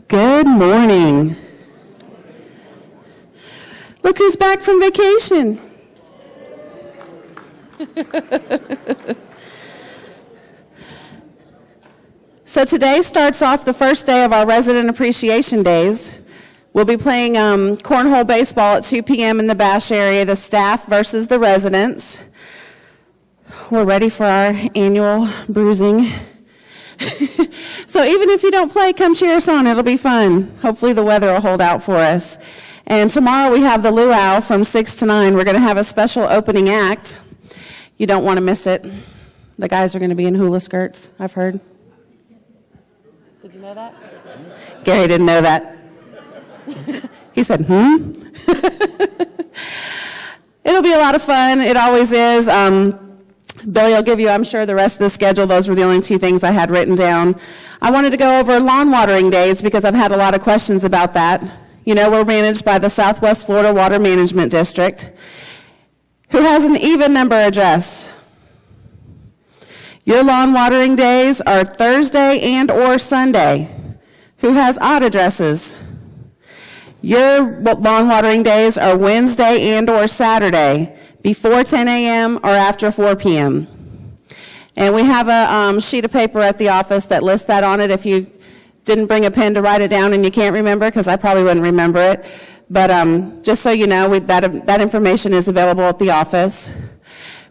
Good morning. Look who's back from vacation. So today starts off the first day of our Resident Appreciation Days. We'll be playing cornhole baseball at 2 p.m. in the Bash area, the staff versus the residents. We're ready for our annual bruising. So even if you don't play, come cheer us on. It'll be fun. Hopefully the weather will hold out for us. And tomorrow we have the luau from 6 to 9. We're going to have a special opening act. You don't want to miss it. The guys are going to be in hula skirts, I've heard. Did you know that? Gary didn't know that. He said, It'll be a lot of fun. It always is. Billy will give you, I'm sure, the rest of the schedule. Those were the only two things I had written down. I wanted to go over lawn watering days because I've had a lot of questions about that. You know, we're managed by the Southwest Florida Water Management District, who has an even number address. Your lawn watering days are Thursday and or Sunday. Who has odd addresses? Your lawn watering days are Wednesday and or Saturday, before 10 a.m. or after 4 p.m. And we have a sheet of paper at the office that lists that on it if you didn't bring a pen to write it down and you can't remember, because I probably wouldn't remember it. But just so you know, that information is available at the office.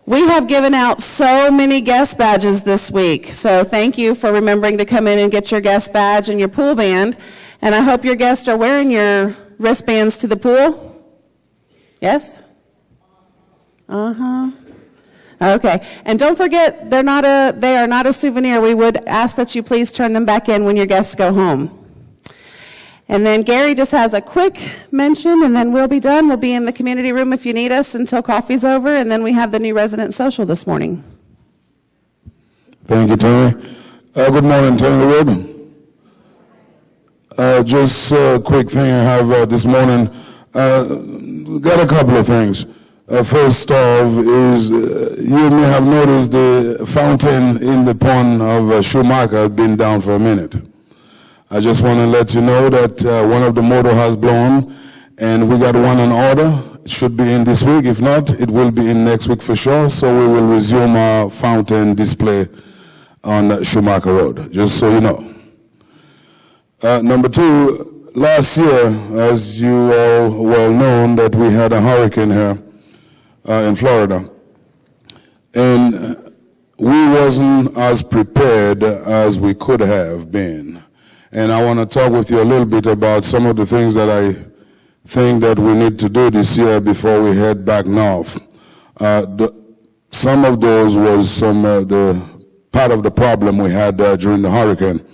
We have given out so many guest badges this week, so thank you for remembering to come in and get your guest badge and your pool band. And I hope your guests are wearing your wristbands to the pool. Yes? Okay. And don't forget, they are not a souvenir. We would ask that you please turn them back in when your guests go home. And then Gary just has a quick mention, and then we'll be done. We'll be in the community room if you need us until coffee's over, and then we have the new resident social this morning. Thank you, Tammy. Good morning, Tammy Robin. Just a quick thing I have this morning. Got a couple of things. First off is you may have noticed the fountain in the pond of Schumacher had been down for a minute. I just want to let you know that one of the motor has blown, and we got one on order. It should be in this week. If not, it will be in next week for sure. So we will resume our fountain display on Schumacher Road, just so you know. Number two, last year, as you all well known, that we had a hurricane here in Florida, and we wasn't as prepared as we could have been. And I want to talk with you a little bit about some of the things that I think that we need to do this year before we head back north. Some of those was some of the part of the problem we had during the hurricane.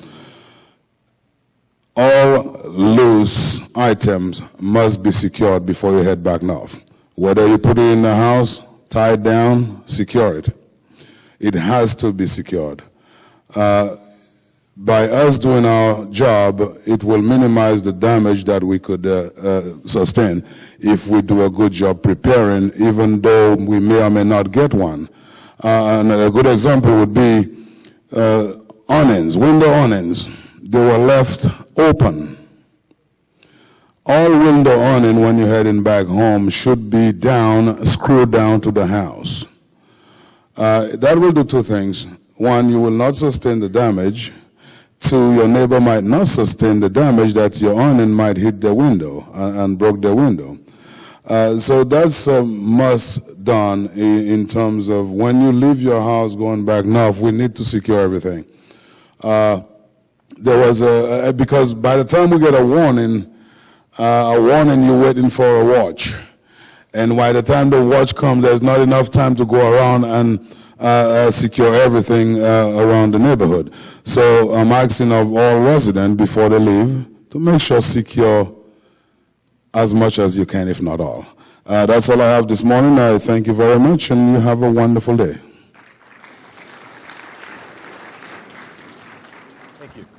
All loose items must be secured before you head back north. Whether you put it in the house, tie it down, secure it. It has to be secured. By us doing our job, it will minimize the damage that we could sustain if we do a good job preparing, even though we may or may not get one. And a good example would be awnings, window awnings. They were left open. All window awning when you're heading back home should be down, screwed down to the house. That will do two things. One, you will not sustain the damage. Two, your neighbor might not sustain the damage that your awning might hit their window and broke their window. So that's a must done in terms of when you leave your house going back north, we need to secure everything. There was because by the time we get a warning, you're waiting for a watch. And by the time the watch comes, there's not enough time to go around and secure everything around the neighborhood. So I'm asking of all residents before they leave to make sure secure as much as you can, if not all. That's all I have this morning. I thank you very much, and you have a wonderful day.